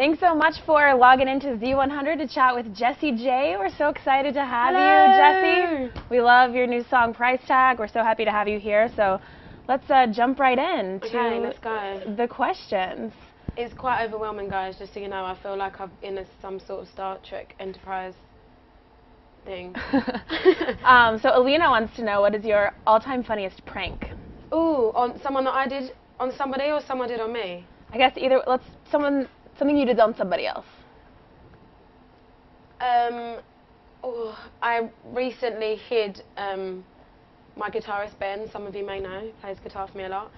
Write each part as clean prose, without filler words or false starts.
Thanks so much for logging into Z100 to chat with Jessie J. We're so excited to have Hello. you, Jessie. We love your new song, Price Tag. We're so happy to have you here. So let's jump right in let's go. The questions. It's quite overwhelming, guys, just so you know. I feel like I'm in some sort of Star Trek Enterprise thing. So Alina wants to know, what is your all-time funniest prank? Ooh, on someone that I did on somebody or someone did on me? I guess either, something you did on somebody else. I recently hid my guitarist Ben, some of you may know, he plays guitar for me a lot.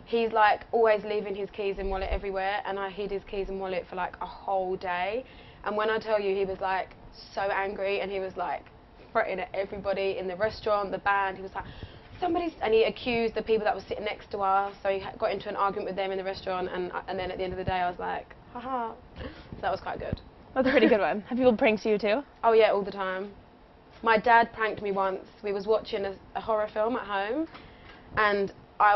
He's like always leaving his keys and wallet everywhere, and I hid his keys and wallet for like a whole day. And when I tell you, he was like so angry, and he was like threatening at everybody in the restaurant, the band. He was like, and he accused the people that were sitting next to us, so he got into an argument with them in the restaurant, and then at the end of the day I was like, haha. So that was quite good. That's a pretty good one. Have people pranked you too? Oh yeah, all the time. My dad pranked me once. We was watching a horror film at home, and I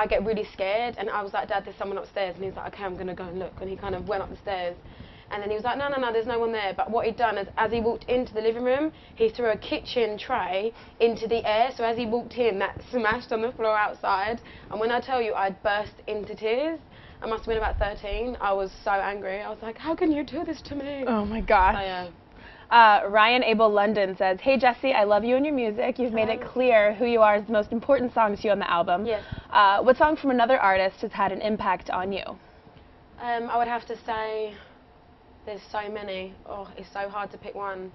get really scared, and I was like, Dad, there's someone upstairs, and he's like, okay, I'm gonna go and look, and he kind of went up the stairs. And then he was like, no, there's no one there. But what he'd done is, as he walked into the living room, he threw a kitchen tray into the air. So as he walked in, that smashed on the floor outside. And when I tell you, I burst into tears. I must have been about 13. I was so angry. I was like, how can you do this to me? Oh my gosh. So, yeah. Ryan Abel London says, hey Jessie, I love you and your music. You've made it clear who you are is the most important song to you on the album. Yes. What song from another artist has had an impact on you? I would have to say, there's so many. Oh, it's so hard to pick one.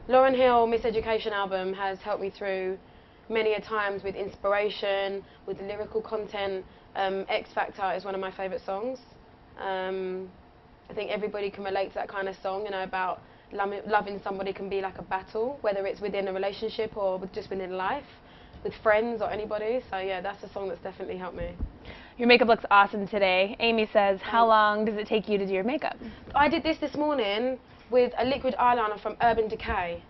Lauryn Hill, Miseducation album has helped me through many a times with inspiration, with lyrical content. X Factor is one of my favourite songs. I think everybody can relate to that kind of song, you know, about loving somebody can be like a battle, whether it's within a relationship or just within life, with friends or anybody. So yeah, that's a song that's definitely helped me. Your makeup looks awesome today. Amy says, how long does it take you to do your makeup? I did this morning with a liquid eyeliner from Urban Decay,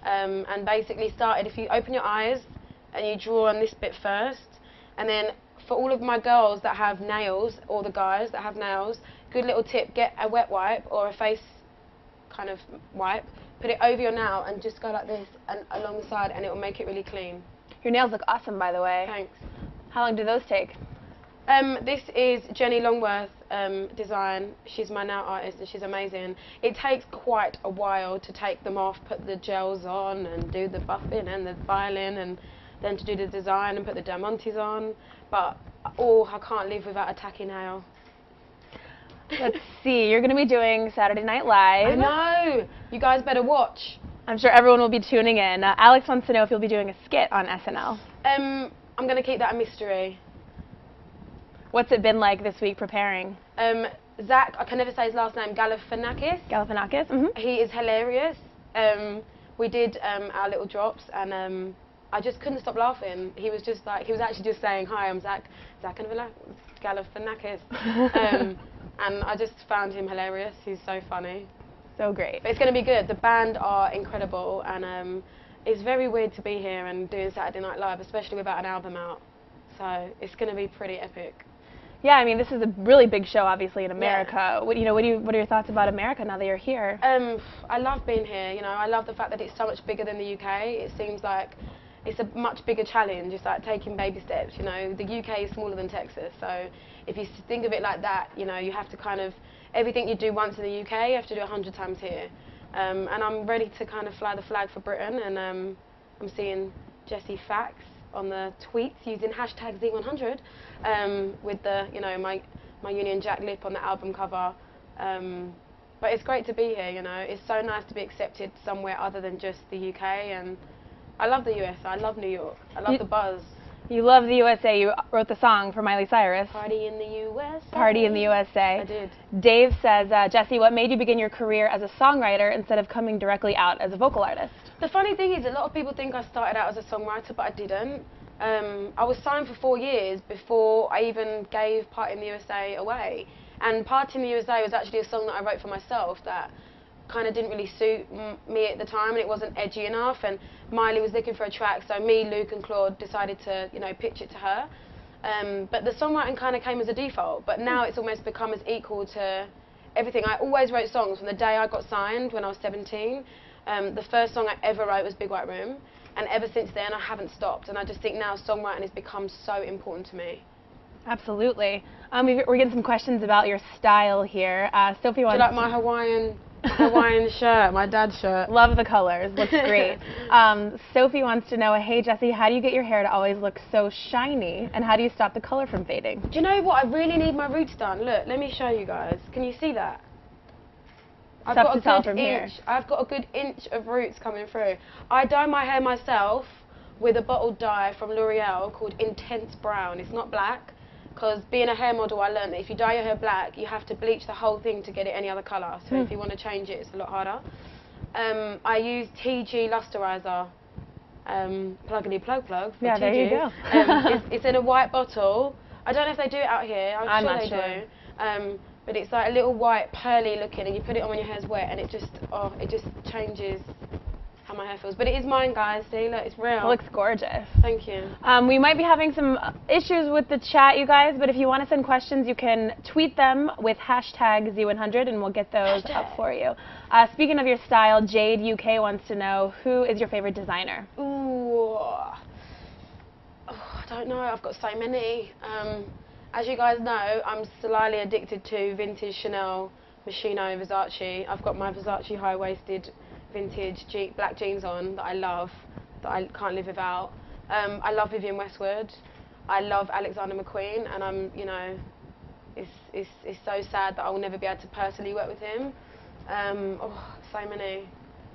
and basically started, if you open your eyes and you draw on this bit first, and then for all of my girls that have nails, or the guys that have nails, good little tip, get a wet wipe or a face kind of wipe, put it over your nail and just go like this and along the side, and it will make it really clean. Your nails look awesome, by the way. Thanks. How long do those take? This is Jenny Longworth design. She's my nail artist and she's amazing. It takes quite a while to take them off, put the gels on and do the buffing and the filing, and then to do the design and put the diamantes on. But I can't live without a tacky nail. Let's see, you're going to be doing Saturday Night Live. I know! You guys better watch. I'm sure everyone will be tuning in. Alex wants to know if you'll be doing a skit on SNL. I'm going to keep that a mystery. What's it been like this week preparing? Zach, I can never say his last name, Galifianakis. Galifianakis? Mm-hmm. He is hilarious. We did our little drops, and I just couldn't stop laughing. He was just like, he was actually just saying, hi, I'm Zach Galifianakis. And I just found him hilarious. He's so funny. So great. But it's going to be good. The band are incredible, and it's very weird to be here and doing Saturday Night Live, especially without an album out. So it's going to be pretty epic. Yeah, I mean, this is a really big show, obviously, in America. Yeah. What are your thoughts about America now that you're here? I love being here. You know, I love the fact that it's so much bigger than the UK. It seems like it's a much bigger challenge. It's like taking baby steps. You know, the UK is smaller than Texas, so if you think of it like that, you know, you have to kind of, everything you do once in the UK, you have to do 100 times here. And I'm ready to kind of fly the flag for Britain, and I'm seeing Jessie facts on the tweets using hashtag Z100 with the, you know, my Union Jack lip on the album cover. But it's great to be here, you know. It's so nice to be accepted somewhere other than just the UK, and I love the US. I love New York. I love the buzz. You love the USA. You wrote the song for Miley Cyrus. Party in the USA. Party in the USA. I did. Dave says, Jessie, what made you begin your career as a songwriter instead of coming directly out as a vocal artist? The funny thing is, a lot of people think I started out as a songwriter, but I didn't. I was signed for 4 years before I even gave Party in the USA away. And Party in the USA was actually a song that I wrote for myself that kind of didn't really suit me at the time, and it wasn't edgy enough, and Miley was looking for a track, so me, Luke and Claude decided to, you know, pitch it to her. But the songwriting kind of came as a default, but now it's almost become as equal to everything. I always wrote songs from the day I got signed when I was 17. The first song I ever wrote was Big White Room, and ever since then I haven't stopped, and I just think now songwriting has become so important to me. Absolutely. We're getting some questions about your style here. Sophie wants... Do you like my Hawaiian shirt, my dad's shirt? Love the colors, looks great. Sophie wants to know, hey Jessie, how do you get your hair to always look so shiny, and how do you stop the color from fading? Do you know what, I really need my roots done. Look, let me show you guys. Can you see that? I've got a good inch of roots coming through. I dye my hair myself with a bottled dye from L'Oreal called Intense Brown. It's not black, because being a hair model I learned that if you dye your hair black you have to bleach the whole thing to get it any other colour, so if you want to change it it's a lot harder. I use TG Lusterizer, pluggity plug for yeah, TG. there you go. It's in a white bottle. I don't know if they do it out here, I'm sure they do. But it's like a little white pearly looking, and you put it on when your hair's wet and it just changes how my hair feels. But it is mine, guys. See, look, it's real. It looks gorgeous. Thank you. We might be having some issues with the chat, you guys, but if you want to send questions, you can tweet them with hashtag Z100, and we'll get those up for you. Speaking of your style, Jade UK wants to know, who is your favorite designer? Ooh, I don't know. I've got so many. As you guys know, I'm slightly addicted to vintage Chanel, Moschino, Versace. I've got my Versace high-waisted vintage black jeans on that I love, that I can't live without. I love Vivienne Westwood. I love Alexander McQueen, and I'm, you know, it's so sad that I will never be able to personally work with him. So many.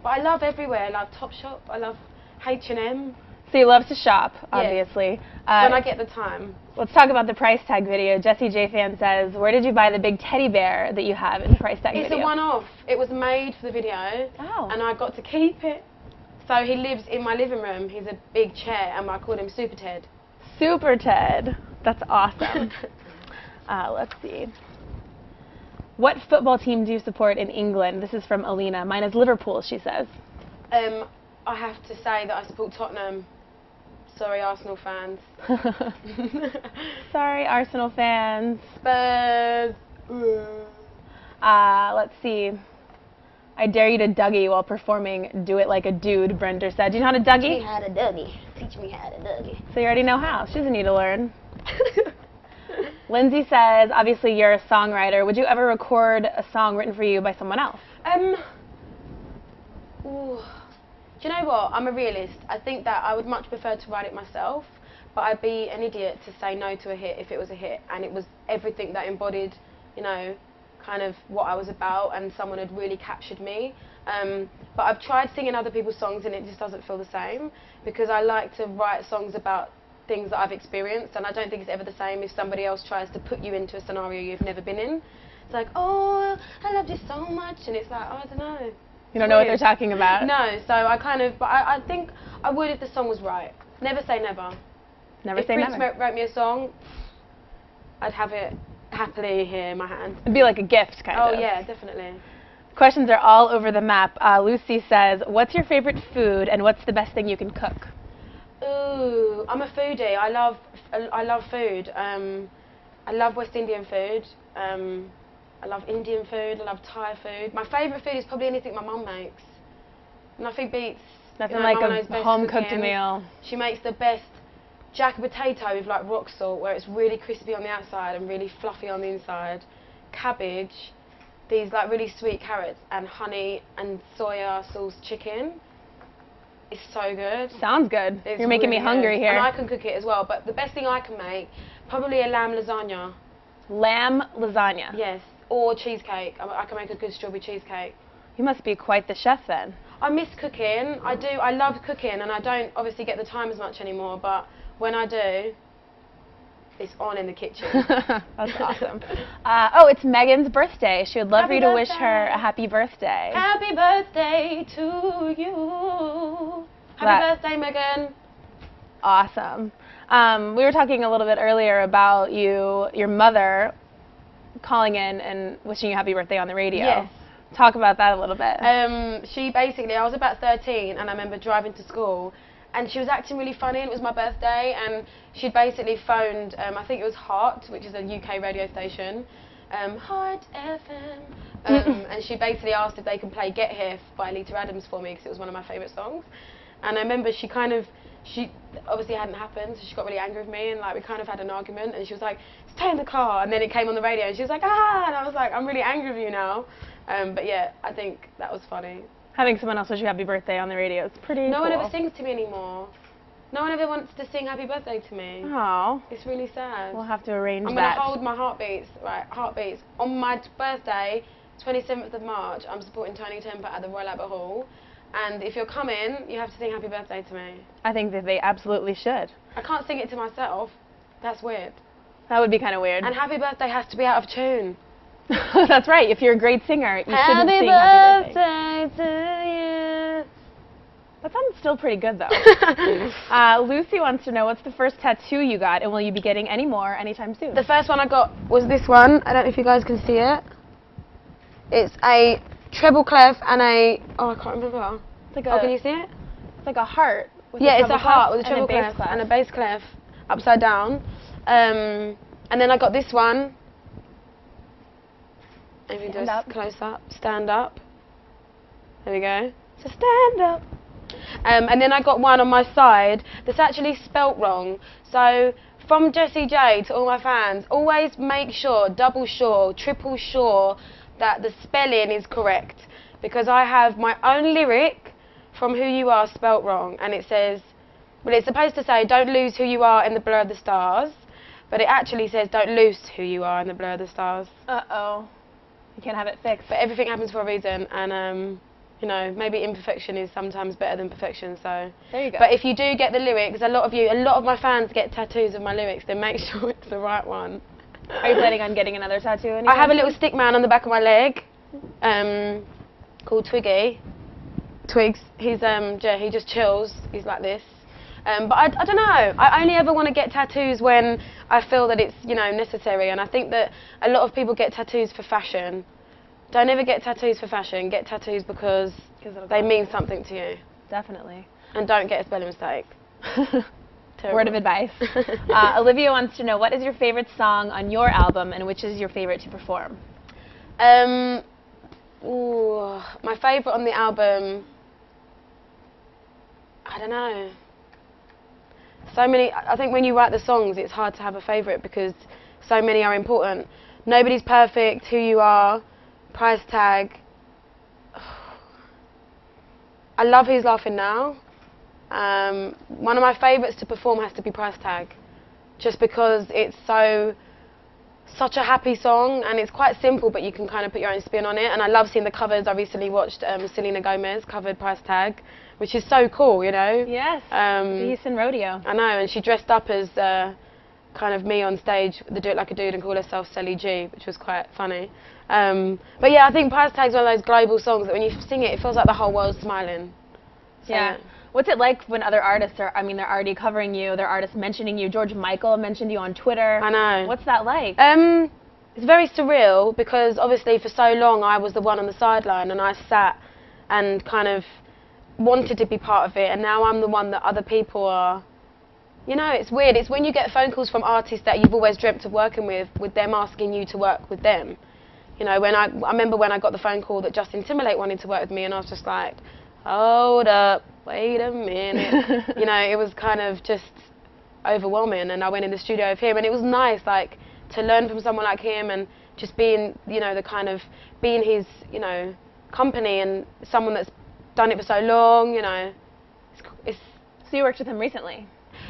But I love everywhere. I love Topshop. I love H&M. So you love to shop, obviously. Yeah. When I get the time. Let's talk about the price tag video. Jessie J Fan says, where did you buy the big teddy bear that you have in the price tag video? It's a one-off. It was made for the video, and I got to keep it. So he lives in my living room. He's a big chair, and I call him Super Ted. Super Ted. That's awesome. Let's see. What football team do you support in England? This is from Alina. Mine is Liverpool, she says. I have to say that I support Tottenham. Sorry, Arsenal fans. Sorry, Arsenal fans. Spurs. Let's see. I dare you to Dougie while performing Do It Like a Dude, Brenda said. Do you know how to Dougie? Teach me how to Dougie. Teach me how to Dougie. So you already know how. She doesn't need to learn. Lindsay says, obviously you're a songwriter. Would you ever record a song written for you by someone else? Do you know what? I'm a realist. I think that I would much prefer to write it myself, but I'd be an idiot to say no to a hit if it was a hit and it was everything that embodied, you know, kind of what I was about and someone had really captured me. But I've tried singing other people's songs and it just doesn't feel the same, because I like to write songs about things that I've experienced, and I don't think it's ever the same if somebody else tries to put you into a scenario you've never been in. It's like, oh, I loved you so much, and it's like, oh, I don't know. You don't know what they're talking about? No, so I kind of, but I think I would if the song was right. Never say never. Never say never. If Prince wrote me a song, I'd have it happily here in my hand. It'd be like a gift, kind of. Oh, yeah, definitely. Questions are all over the map. Lucy says, what's your favorite food and what's the best thing you can cook? Ooh, I'm a foodie. I love food. I love West Indian food. I love Indian food. I love Thai food. My favourite food is probably anything my mum makes. Nothing beats. Nothing like a home-cooked meal. She makes the best jack potato with like rock salt, where it's really crispy on the outside and really fluffy on the inside. Cabbage, these like really sweet carrots, and honey and soya sauce chicken. It's so good. Sounds good. You're making me hungry here. And I can cook it as well, but the best thing I can make, probably a lamb lasagna. Lamb lasagna? Yes, or cheesecake. I can make a good strawberry cheesecake. You must be quite the chef then. I miss cooking. I do. I love cooking, and I don't obviously get the time as much anymore, but when I do, it's on in the kitchen. That's awesome. Oh, it's Megan's birthday. She would love for you to wish her a happy birthday. Happy birthday to you. Happy birthday, Megan. Awesome. We were talking a little bit earlier about your mother calling in and wishing you happy birthday on the radio. Yes. Talk about that a little bit. She basically, I was about 13 and I remember driving to school and she was acting really funny, and it was my birthday, and she'd basically phoned, I think it was Heart, which is a UK radio station, Hot FM. And she basically asked if they can play Get Here by Lita Adams for me because it was one of my favourite songs. And I remember she obviously hadn't happened, so she got really angry with me, and like we kind of had an argument, and she was like, stay in the car, and then it came on the radio, and she was like, ah, and I was like, I'm really angry with you now. But yeah, I think that was funny. Having someone else wish you happy birthday on the radio is pretty No cool. one ever sings to me anymore. No one ever wants to sing happy birthday to me. Oh. It's really sad. We'll have to arrange that. I'm going to hold my heartbeats, right, heartbeats. On my birthday, 27th of March, I'm supporting Tony Temper at the Royal Albert Hall. And if you're coming, you have to sing happy birthday to me. I think that they absolutely should. I can't sing it to myself. That's weird. That would be kind of weird. And happy birthday has to be out of tune. That's right. If you're a great singer, you shouldn't sing happy birthday to you. That sounds still pretty good, though. Lucy wants to know, what's the first tattoo you got, and will you be getting any more anytime soon? The first one I got was this one. I don't know if you guys can see it. It's a treble clef and a... Oh, I can't remember. It's like can you see it? It's like a heart. Yeah, it's a heart with a treble clef and a bass clef upside down. And then I got this one. Maybe just close up. Stand up. There we go. So stand up. And then I got one on my side that's actually spelt wrong. So from Jessie J to all my fans, always make sure, double sure, triple sure that the spelling is correct. Because I have my own lyric from Who You Are spelt wrong. And it says, well, it's supposed to say, don't lose who you are in the blur of the stars. But it actually says, don't lose who you are in the blur of the stars. Uh-oh. You can't have it fixed. But everything happens for a reason. And, you know, maybe imperfection is sometimes better than perfection, so... There you go. But if you do get the lyrics, a lot of my fans get tattoos of my lyrics, then make sure it's the right one. Are you planning on getting another tattoo anytime I have a soon? little stick man on the back of my leg, called Twiggy. Twigs. He's, he just chills. He's like this. But I don't know. I only ever want to get tattoos when I feel that it's, you know, necessary, and I think that a lot of people get tattoos for fashion. Don't ever get tattoos for fashion. Get tattoos because they mean something to you. Definitely. And don't get a spelling mistake. Word of advice. Olivia wants to know, what is your favorite song on your album, and which is your favorite to perform? My favourite on the album, I don't know. So many. I think when you write the songs, it's hard to have a favourite because so many are important. Nobody's Perfect, Who You Are, Price Tag. I love Who's Laughing Now. One of my favourites to perform has to be Price Tag, just because it's such a happy song, and it's quite simple, but you can kind of put your own spin on it. And I love seeing the covers. I recently watched Selena Gomez covered Price Tag, which is so cool, you know. Yes. Beast and Rodeo. I know, and she dressed up as kind of me on stage, the Do It Like a Dude, and called herself Sally G, which was quite funny. But yeah, I think Price Tag's one of those global songs that when you sing it, it feels like the whole world's smiling. So, yeah. What's it like when other artists are, I mean, they're already covering you, they're artists mentioning you? George Michael mentioned you on Twitter. I know. What's that like? It's very surreal because obviously for so long I was the one on the sideline, and I sat and kind of wanted to be part of it, and now I'm the one that other people are. You know, it's weird. It's when you get phone calls from artists that you've always dreamt of working with them asking you to work with them. You know, when I remember when I got the phone call that Justin Timberlake wanted to work with me, and I was just like, hold up, wait a minute. You know, it was kind of just overwhelming, and I went in the studio with him, and it was nice, like, to learn from someone like him, and just being, you know, being his, you know, company, and someone that's done it for so long, you know. So you worked with him recently?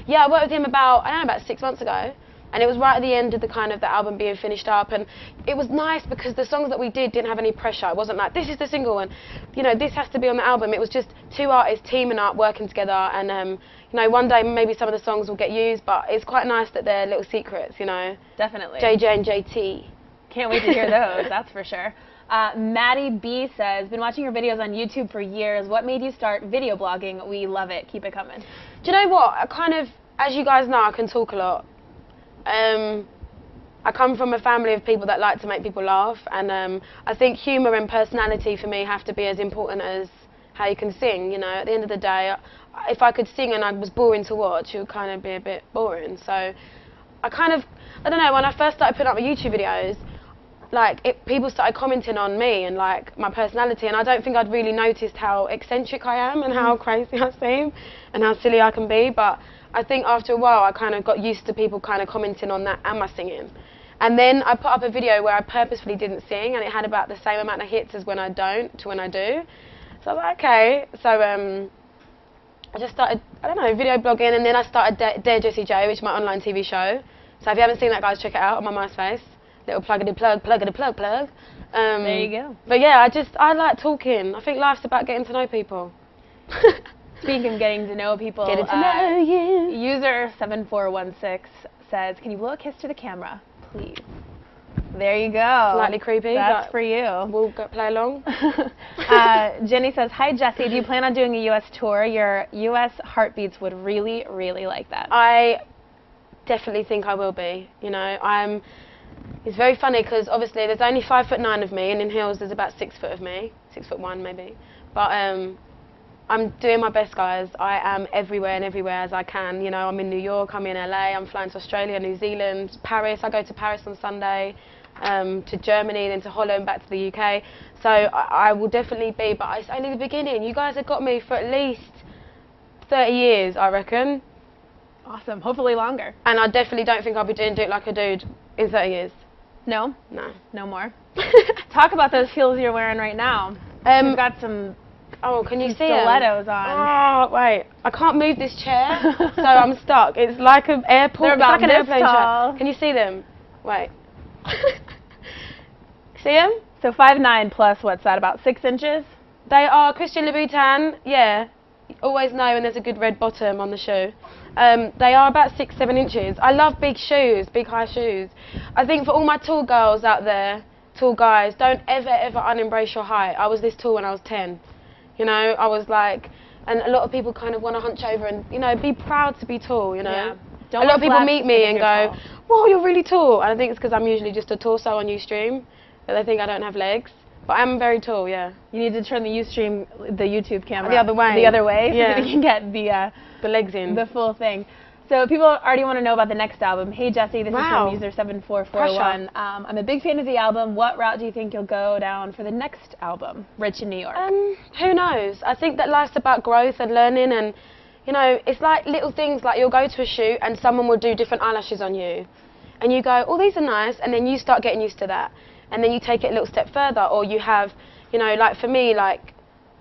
Yeah, I worked with him about 6 months ago, and it was right at the end of the album being finished up, and it was nice because the songs that we did didn't have any pressure. It wasn't like, this is the single, and, you know, this has to be on the album. It was just two artists teaming up, working together, and, you know, one day maybe some of the songs will get used, but it's quite nice that they're little secrets, you know. Definitely. JJ and JT. Can't wait to hear those, that's for sure. Maddie B says, been watching your videos on YouTube for years. What made you start video blogging? We love it. Keep it coming. Do you know what? I kind of, as you guys know, I can talk a lot. I come from a family of people that like to make people laugh, and I think humour and personality for me have to be as important as how you can sing. You know, at the end of the day, if I could sing and I was boring to watch, it would kind of be a bit boring. So I don't know, when I first started putting up my YouTube videos, like people started commenting on me and like my personality, and I don't think I'd really noticed how eccentric I am and how crazy I seem and how silly I can be. But I think after a while I kind of got used to people kind of commenting on that and my singing. And then I put up a video where I purposefully didn't sing, and it had about the same amount of hits as when I don't to when I do. So I was like, okay. So I just started, I don't know, video blogging, and then I started Dear Jessie J, which is my online TV show. So if you haven't seen that, guys, check it out on my MySpace. Little plug-a-de-plug. There you go. But yeah, I like talking. I think life's about getting to know people. Speaking of getting to know people, Getting to know you. User 7416 says, can you blow a kiss to the camera, please? There you go. Slightly creepy. That's for you. We'll go play along. Jenny says, hi Jessie, do you plan on doing a US tour? Your US heartbeats would really, really like that. I definitely think I will be. You know, it's very funny because obviously there's only 5'9" of me, and in heels there's about 6 foot of me, 6'1" maybe. But I'm doing my best, guys. I am everywhere and everywhere as I can. You know, I'm in New York, I'm in LA, I'm flying to Australia, New Zealand, Paris. I go to Paris on Sunday, to Germany, then to Holland, back to the UK. So I will definitely be, but it's only the beginning. You guys have got me for at least 30 years, I reckon. Awesome. Hopefully longer. And I definitely don't think I'll be doing Do It Like a Dude in 30 years. No? No. No more? Talk about those heels you're wearing right now. You've got some... Oh, can you see stilettos on? Oh, wait. I can't move this chair, so I'm stuck. It's like an airport. It's like an airplane chair. Can you see them? Wait. See them? So 5'9" plus, what's that, about 6 inches? They are Christian Louboutin, yeah. Always know when there's a good red bottom on the shoe. They are about 6-7 inches. I love big shoes, big high shoes. I think for all my tall girls out there, tall guys, don't ever, ever unembrace your height. I was this tall when I was 10. You know, I was like, and a lot of people kind of want to hunch over and, you know, be proud to be tall, you know. Yeah. A lot of people meet me and go, whoa, you're really tall. And I think it's because I'm usually just a torso on Ustream, but they think I don't have legs. But I'm very tall, yeah. You need to turn the Ustream, the YouTube camera, the other way. The other way, yeah. So that you can get the legs in. The full thing. So people already want to know about the next album. Hey Jessie, this is from user 7441. I'm a big fan of the album. What route do you think you'll go down for the next album, Rich in New York? Who knows? I think that life's about growth and learning, and you know, it's like little things, like you'll go to a shoot and someone will do different eyelashes on you, and you go, oh, these are nice, and then you start getting used to that, and then you take it a little step further, or you have, you know, like for me, like,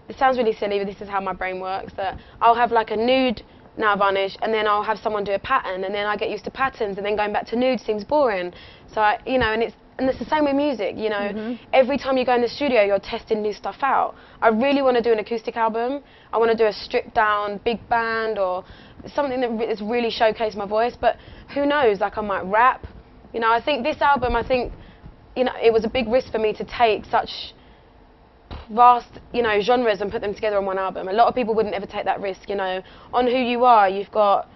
it sounds really silly, but this is how my brain works, that I'll have like a nude nail varnish, and then I'll have someone do a pattern, and then I get used to patterns, and then going back to nude seems boring. So you know, and it's the same with music. You know, every time you go in the studio, you're testing new stuff out. I really want to do an acoustic album. I want to do a stripped down big band or something that is really showcase my voice. But who knows? Like I might rap. You know, I think this album, you know, it was a big risk for me to take such vast, you know, genres and put them together on one album. A lot of people wouldn't ever take that risk, you know. On Who You Are, you've got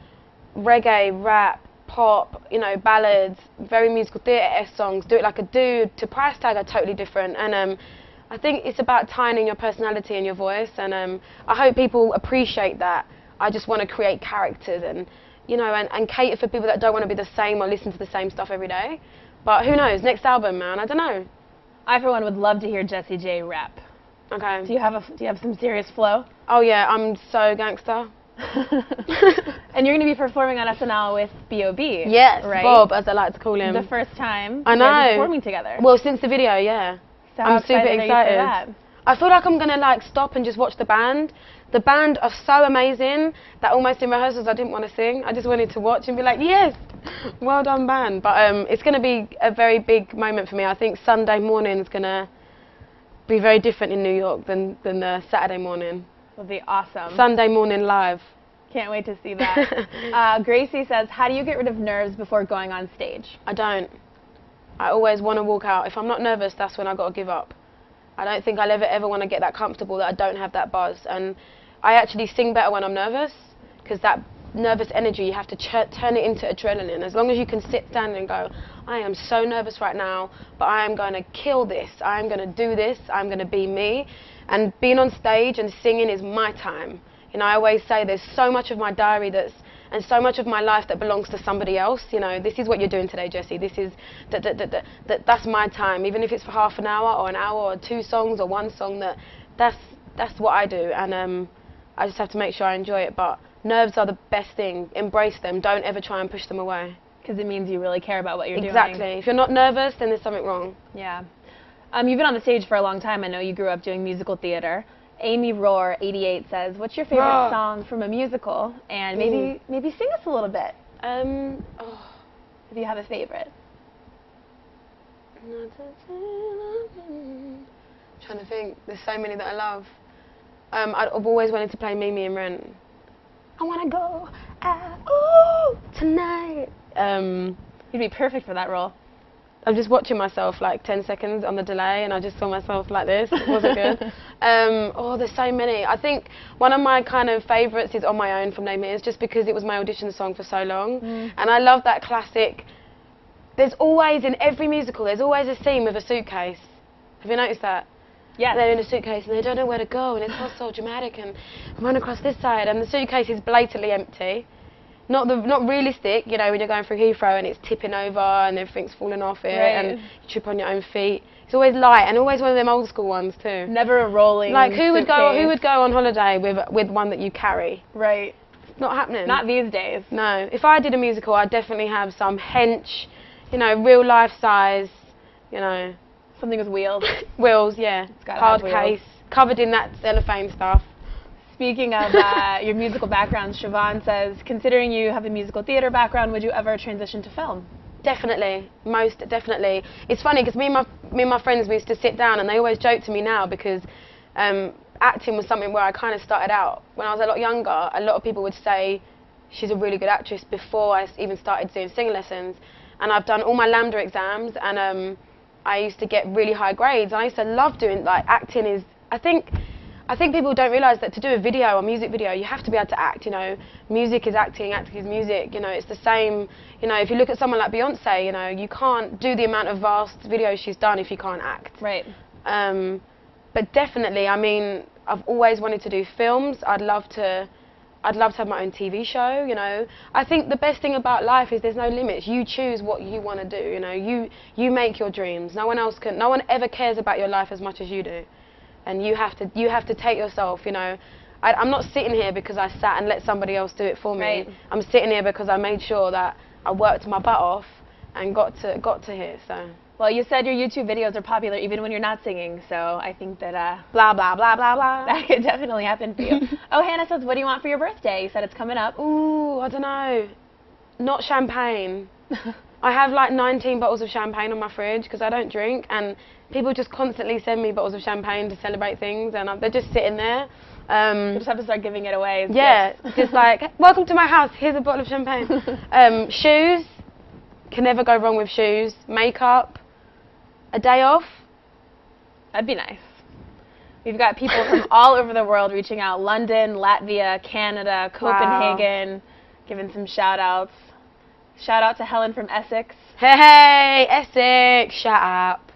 reggae, rap, pop, you know, ballads, very musical theatre songs, Do It Like a Dude, to Price Tag are totally different. And I think it's about tying in your personality and your voice, and I hope people appreciate that. I just want to create characters and, you know, and cater for people that don't want to be the same or listen to the same stuff every day. But who knows, next album, man, I don't know. I, for one, would love to hear Jessie J rap. Okay. Do you have some serious flow? Oh yeah, I'm so gangster. And you're going to be performing on SNL with B.O.B. Yes, right? Bob, as I like to call him. The first time I know. you guys are performing together. Well, since the video, yeah. So I'm super excited. Are you for that? I feel like I'm going to like stop and just watch the band. The band are so amazing that almost in rehearsals I didn't want to sing. I just wanted to watch and be like, yes, well done band. But it's going to be a very big moment for me. I think Sunday morning is going to be very different in New York than the Saturday morning. It'll be awesome. Sunday morning live. Can't wait to see that. Gracie says, how do you get rid of nerves before going on stage? I don't. I always want to walk out. If I'm not nervous, that's when I've got to give up. I don't think I'll ever want to get that comfortable that I don't have that buzz. And I actually sing better when I'm nervous, because that nervous energy, you have to turn it into adrenaline. As long as you can sit down and go, I am so nervous right now, but I am going to kill this. I'm going to do this. I'm going to be me. And being on stage and singing is my time. You know, I always say there's so much of my diary that's and so much of my life that belongs to somebody else. You know, this is what you're doing today, Jessie. This is that's my time, even if it's for half an hour or an hour or 2 songs or 1 song. That's what I do, and I just have to make sure I enjoy it. But nerves are the best thing. Embrace them. Don't ever try and push them away. Because it means you really care about what you're doing. Exactly. If you're not nervous, then there's something wrong. Yeah. You've been on the stage for a long time. I know you grew up doing musical theater. Amy Roar 88 says, "What's your favorite song from a musical?" And maybe sing us a little bit. If you have a favorite. I'm trying to think. There's so many that I love. I've always wanted to play Mimi in Rent. I wanna go out tonight. You'd be perfect for that role. I'm just watching myself like 10 seconds on the delay, and I just saw myself like this. It wasn't good. There's so many. I think one of my kind of favourites is On My Own from Les Mis, just because it was my audition song for so long. And I love that classic. There's always, in every musical, there's always a scene with a suitcase. Have you noticed that? Yeah. They're in a suitcase and they don't know where to go, and it's all so dramatic, and run across this side, and the suitcase is blatantly empty. Not realistic, you know, when you're going through Heathrow and it's tipping over and everything's falling off it, and you trip on your own feet. It's always light, and always one of them old school ones too. Never a rolling. Like who would go on holiday with one that you carry? Right. It's not happening. Not these days. No. If I did a musical, I'd definitely have some hench, you know, real life size, you know. Something with wheels. Wheels, yeah. Hard case, covered in that cellophane stuff. Speaking of your musical background, Siobhan says, considering you have a musical theatre background, would you ever transition to film? Definitely, most definitely. It's funny because me and my friends, we used to sit down, and they always joke to me now because acting was something where I kind of started out. When I was a lot younger, a lot of people would say she's a really good actress before I even started doing singing lessons. And I've done all my Lambda exams, and I used to get really high grades. I used to love doing, like, acting is, I think people don't realise that to do a video, a music video, you have to be able to act, you know. Music is acting, acting is music, you know, it's the same, you know, if you look at someone like Beyonce, you know, you can't do the amount of vast videos she's done if you can't act. Right. But definitely, I mean, I've always wanted to do films. I'd love to have my own TV show, you know. I think the best thing about life is there's no limits. You choose what you want to do, you know. You make your dreams. No one ever cares about your life as much as you do. And you have to take yourself, you know. I'm not sitting here because I sat and let somebody else do it for me. Right. I'm sitting here because I made sure that I worked my butt off and got to here, so. Well, you said your YouTube videos are popular even when you're not singing, so I think that blah, blah, blah, blah, blah, that could definitely happen for you. Oh, Hannah says, what do you want for your birthday? You said it's coming up. Ooh, I don't know. Not champagne. I have like 19 bottles of champagne on my fridge because I don't drink, and people just constantly send me bottles of champagne to celebrate things, and they're just sitting there. You just have to start giving it away. Yeah, just like, welcome to my house, here's a bottle of champagne. Shoes, can never go wrong with shoes. Makeup, a day off. That'd be nice. We've got people from all over the world reaching out. London, Latvia, Canada, Copenhagen, giving some shout outs. Shout out to Helen from Essex. Hey, Essex, shut up.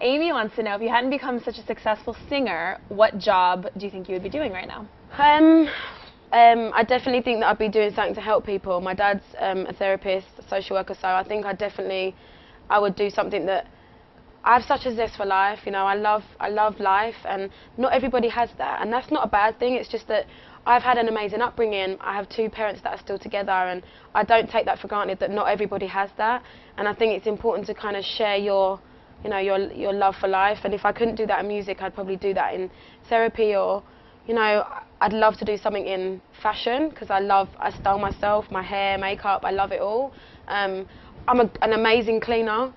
Amy wants to know, if you hadn't become such a successful singer, what job do you think you would be doing right now? I definitely think that I'd be doing something to help people. My dad's a therapist, a social worker, so I think I would do something that, I have such a zest for life, you know. I love life, and not everybody has that, and that's not a bad thing. It's just that I've had an amazing upbringing. I have 2 parents that are still together, and I don't take that for granted that not everybody has that. And I think it's important to kind of share your love for life. And if I couldn't do that in music, I'd probably do that in therapy, or, you know, I'd love to do something in fashion because I style myself, my hair, makeup, I love it all. I'm an amazing cleaner.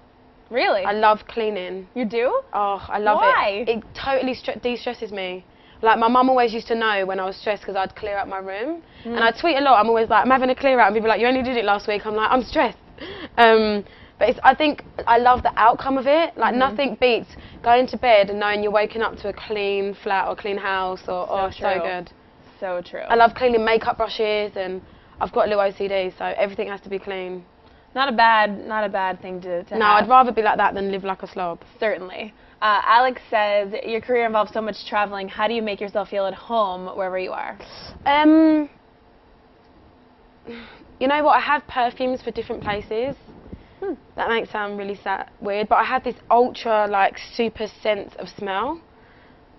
Really? I love cleaning. You do? Oh, I love it. Why? It totally de-stresses me. Like, my mum always used to know when I was stressed because I'd clear out my room. And I tweet a lot. I'm always like, I'm having a clear out, and people are like, you only did it last week. I'm like, I'm stressed. But I think I love the outcome of it. Like, nothing beats going to bed and knowing you're waking up to a clean flat or clean house, or so good. So true. I love cleaning makeup brushes, and I've got a little OCD, so everything has to be clean. Not a bad thing to have. No, I'd rather be like that than live like a slob. Certainly. Alex says, your career involves so much traveling. How do you make yourself feel at home wherever you are? you know what, I have perfumes for different places. That might sound really weird, but I have this ultra, like, super sense of smell.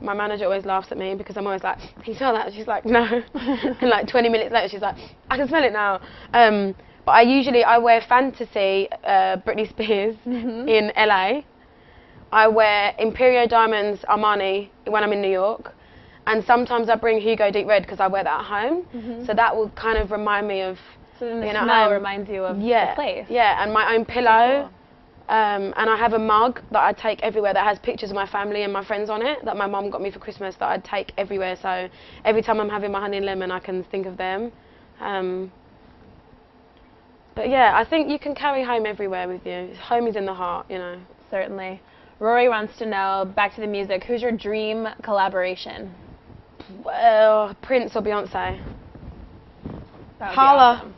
My manager always laughs at me because I'm always like, can you smell that? She's like, no. And like 20 minutes later, she's like, I can smell it now. But I wear Fantasy, Britney Spears in LA. I wear Imperial Diamonds, Armani when I'm in New York. And sometimes I bring Hugo Deep Red because I wear that at home. So that will kind of remind me of, so then the smell reminds you of the place. Yeah, and my own pillow. Cool. And I have a mug that I take everywhere that has pictures of my family and my friends on it that my mum got me for Christmas that I take everywhere. So every time I'm having my honey and lemon, I can think of them. But yeah, I think you can carry home everywhere with you. Home is in the heart, you know. Certainly. Rory wants to know, back to the music, who's your dream collaboration? Well, Prince or Beyonce. Holla. Awesome.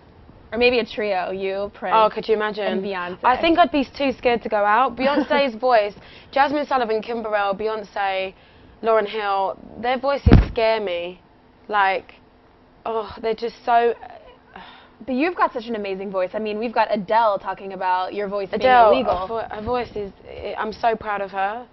Or maybe a trio, you, Prince, oh, could you imagine? And Beyonce. I think I'd be too scared to go out. Beyonce's voice, Jasmine Sullivan, Kim Burrell, Beyonce, Lauryn Hill, their voices scare me. Like, oh, they're just so... But you've got such an amazing voice. I mean, we've got Adele talking about your voice being illegal. Her voice is... I'm so proud of her.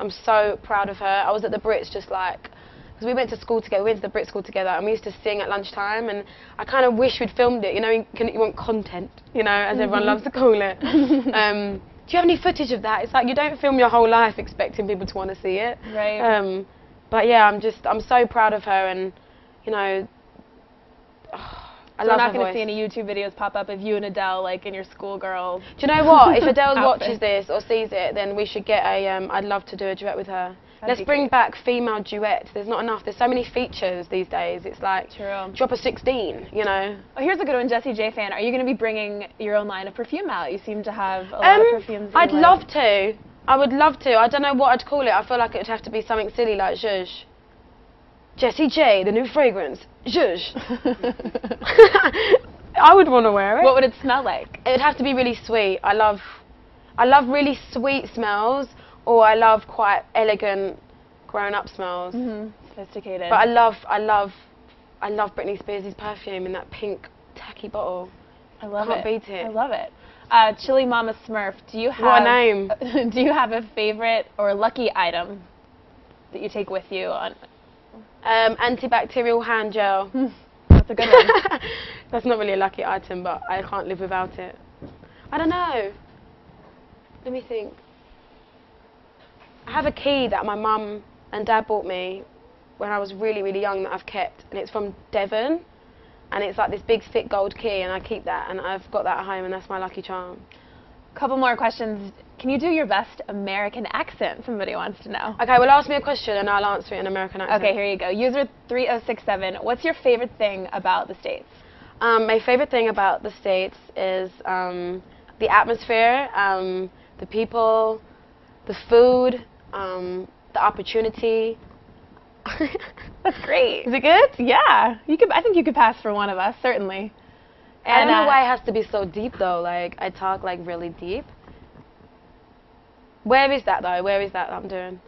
I'm so proud of her. I was at the Brits just like... Because we went to school together, we went to the Brit school together, and we used to sing at lunchtime, and I kind of wish we'd filmed it, you know, you want content, you know, as everyone loves to call it. Do you have any footage of that? It's like you don't film your whole life expecting people to want to see it. Right. But yeah, I'm so proud of her, and, you know, I love her voice. We're not going to see any YouTube videos pop up of you and Adele, like, in your schoolgirl. Do you know what? If Adele watches this or sees it, then we should get I'd love to do a duet with her. Let's bring back female duets. There's not enough. There's so many features these days. It's like, drop a 16, you know. Oh, here's a good one, Jessie J fan. Are you going to be bringing your own line of perfume out? You seem to have a lot of perfumes. I'd love to. I would love to. I don't know what I'd call it. I feel like it would have to be something silly like Zhuzh. Jessie J, the new fragrance. Zhuzh. I would want to wear it. What would it smell like? It would have to be really sweet. I love really sweet smells. Or I love quite elegant, grown-up smells. Sophisticated. But I love Britney Spears' perfume in that pink tacky bottle. I love it. Can't beat it. I love it. Chili Mama Smurf, do you have... What a name. Do you have a favorite or lucky item that you take with you on... antibacterial hand gel. That's a good one. That's not really a lucky item, but I can't live without it. I don't know. Let me think. I have a key that my mum and dad bought me when I was really, really young that I've kept, and it's from Devon, and it's like this big, thick gold key, and I keep that, and I've got that at home, and that's my lucky charm. Couple more questions. Can you do your best American accent? Somebody wants to know. Okay, well, ask me a question, and I'll answer it in American accent. Okay, here you go. User 3067, what's your favorite thing about the States? My favorite thing about the States is the atmosphere, the people, the food, the opportunity. That's great. Is it good? Yeah. I think you could pass for one of us, certainly. And I don't know why it has to be so deep, though. Like, I talk, like, really deep. Where is that, though? Where is that I'm doing?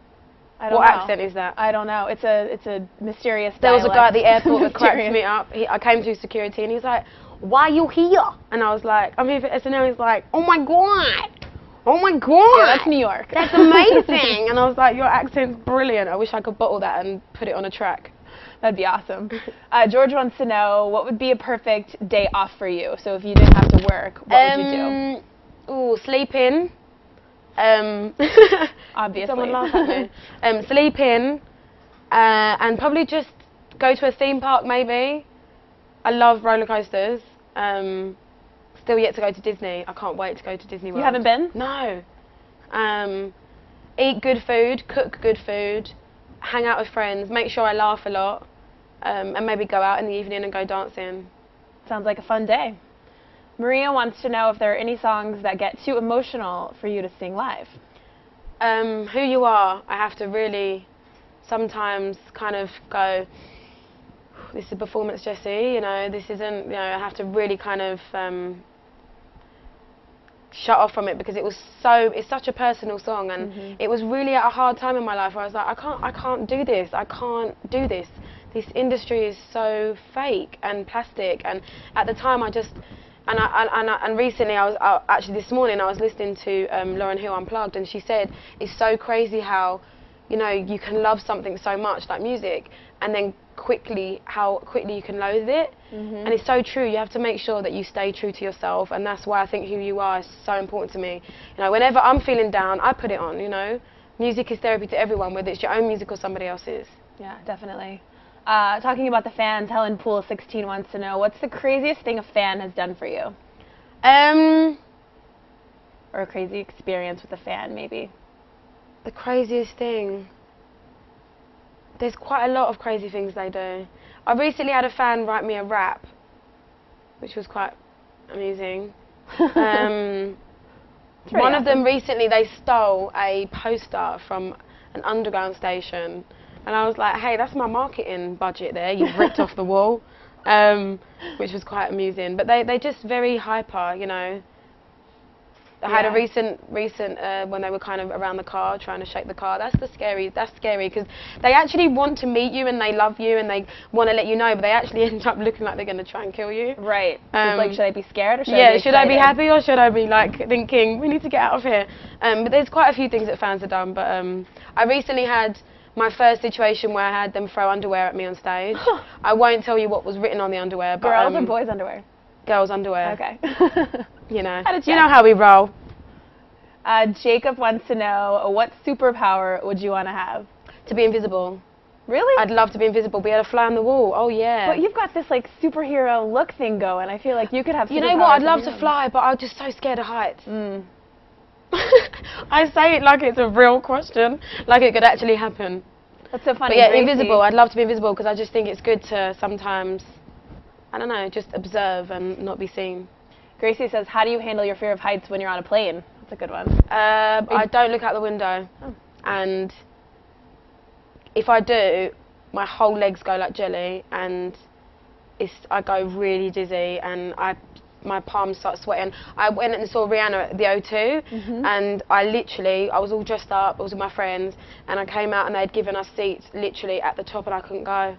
I don't know. What accent is that? I don't know. It's a mysterious dialect. There was a guy at the airport that cracked me up. I came through security, and he was like, "Why are you here?" And I was like, "I'm here for SNL." He's like, "Oh, my God. Oh my God!" Yeah, that's New York. That's amazing. And I was like, your accent's brilliant. I wish I could bottle that and put it on a track. That'd be awesome. George wants to know, what would be a perfect day off for you? So if you didn't have to work, what would you do? Ooh, sleep in. Obviously. Someone laugh at me. Sleep in. And probably just go to a theme park, maybe. I love roller coasters. Still yet to go to Disney. I can't wait to go to Disney World. You haven't been? No. Eat good food, cook good food, hang out with friends, make sure I laugh a lot, and maybe go out in the evening and go dancing. Sounds like a fun day. Maria wants to know if there are any songs that get too emotional for you to sing live. Who You Are, I have to really sometimes kind of go, this is a performance, Jessie, you know, this isn't, you know, I have to really kind of shut off from it because it's such a personal song, and it was really at a hard time in my life where I was like, I can't do this, I can't do this. this industry is so fake and plastic. And at the time, I just, and recently, actually this morning, I was listening to Lauryn Hill Unplugged, and she said, it's so crazy how, you know, you can love something so much, like music, and then how quickly you can loathe it. And it's so true. You have to make sure that you stay true to yourself, and that's why I think who you are is so important to me. You know, whenever I'm feeling down, I put it on, you know. Music is therapy to everyone, whether it's your own music or somebody else's. Yeah, definitely. Talking about the fans, Helen Poole 16 wants to know, what's the craziest thing a fan has done for you? Or a crazy experience with a fan, maybe? The craziest thing? There's quite a lot of crazy things they do. I recently had a fan write me a rap, which was quite amusing. One of them recently, they stole a poster from an underground station, and I was like, hey, that's my marketing budget there, you've ripped off the wall, which was quite amusing. But they're just very hyper, you know. I had a recent when they were kind of around the car, trying to shake the car. That's scary because they actually want to meet you and they love you and they want to let you know, but they actually end up looking like they're going to try and kill you. Right. Like, should I be scared or should I be excited? Should I be happy or should I be like thinking we need to get out of here? But there's quite a few things that fans have done. But I recently had my first situation where I had them throw underwear at me on stage. I won't tell you what was written on the underwear. But, girls or boys' underwear? Girls' underwear. Okay. You know how we roll. Jacob wants to know, what superpower would you want to have? To be invisible. Really? I'd love to be invisible, be able to fly on the wall. Oh yeah. But you've got this like superhero look thing going. I feel like you could have. You know what? I'd love to fly, but I'm just so scared of heights. I say it like it's a real question, like it could actually happen. That's so funny. But yeah, invisible. I'd love to be invisible because I just think it's good to sometimes, I don't know, just observe and not be seen. Gracie says, how do you handle your fear of heights when you're on a plane? That's a good one. I don't look out the window. And if I do, my whole legs go like jelly and I go really dizzy and my palms start sweating. I went and saw Rihanna at the O2 and I was all dressed up, I was with my friends, and I came out and they'd given us seats literally at the top and I couldn't go.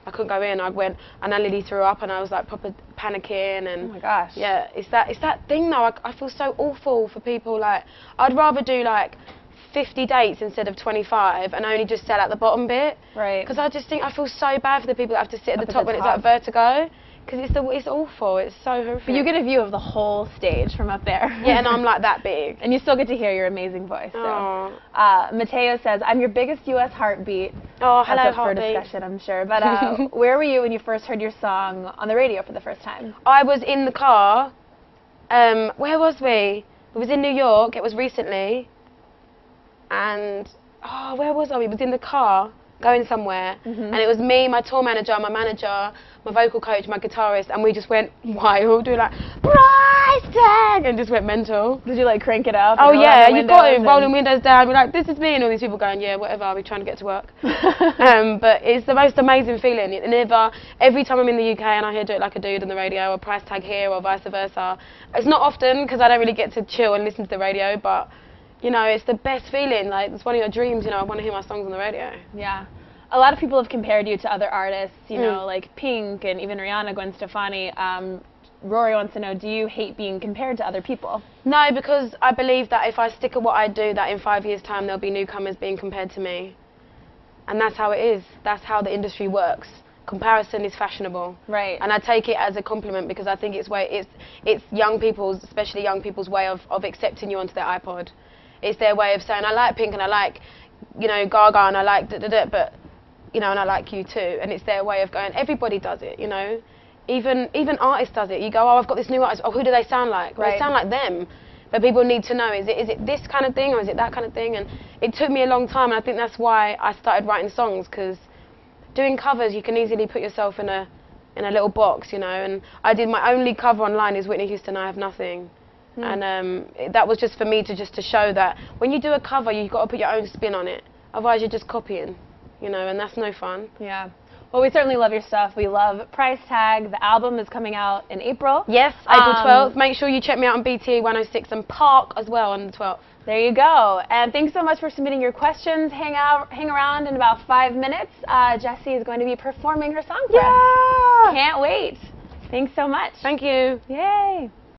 I couldn't go in. I went and I nearly threw up and I was like proper panicking and. Oh my gosh. Yeah, it's that thing though. I feel so awful for people. Like, I'd rather do like 50 dates instead of 25 and only just sell at the bottom bit. Right. Because I just think I feel so bad for the people that have to sit at the top when it's like vertigo. Because it's awful, it's so horrific. But you get a view of the whole stage from up there. Yeah, and I'm like that big. And you still get to hear your amazing voice. So. Mateo says, I'm your biggest US heartbeat. Oh, hello, that's up for discussion, I'm sure. But where were you when you first heard your song on the radio for the first time? I was in the car. Where was we? It was in New York, it was recently. And, where was I? We was in the car, going somewhere. And it was me, my tour manager, my vocal coach, my guitarist, and we just went wild. We were like, price tag, and just went mental. Did you like crank it up? Oh yeah, you got it, rolling windows down. We're like, this is me, and all these people going, yeah, whatever, we're trying to get to work. But it's the most amazing feeling. Every time I'm in the UK and I hear Do It Like a Dude on the radio, or price tag here, or vice versa. It's not often, because I don't really get to chill and listen to the radio, but you know, it's the best feeling. Like, it's one of your dreams, you know, I want to hear my songs on the radio. Yeah. A lot of people have compared you to other artists, you know, like Pink and even Rihanna, Gwen Stefani. Rory wants to know, do you hate being compared to other people? No, because I believe that if I stick at what I do, that in 5 years' time there'll be newcomers being compared to me. And that's how it is. That's how the industry works. Comparison is fashionable. Right. And I take it as a compliment because I think it's young people's, especially young people's way of accepting you onto their iPod. It's their way of saying, I like Pink and I like, you know, Gaga and I like da-da-da, but you know, and I like you too. And it's their way of going, everybody does it, you know. Even artists does it. You go, oh, I've got this new artist. Oh, who do they sound like? Well, they sound like them. But people need to know, is it this kind of thing or is it that kind of thing? And it took me a long time, and I think that's why I started writing songs, because doing covers, you can easily put yourself in a little box, you know. And I did my only cover online is Whitney Houston, I Have Nothing. And that was just for me to show that when you do a cover, you've got to put your own spin on it. Otherwise, you're just copying. You know, and that's no fun. Yeah. Well, we certainly love your stuff. We love Price Tag. The album is coming out in April. Yes, April 12th. Make sure you check me out on BT 106 and Park as well on the 12th. There you go. And thanks so much for submitting your questions. Hang around in about 5 minutes. Jessie is going to be performing her song for us. Can't wait. Thanks so much. Thank you. Yay.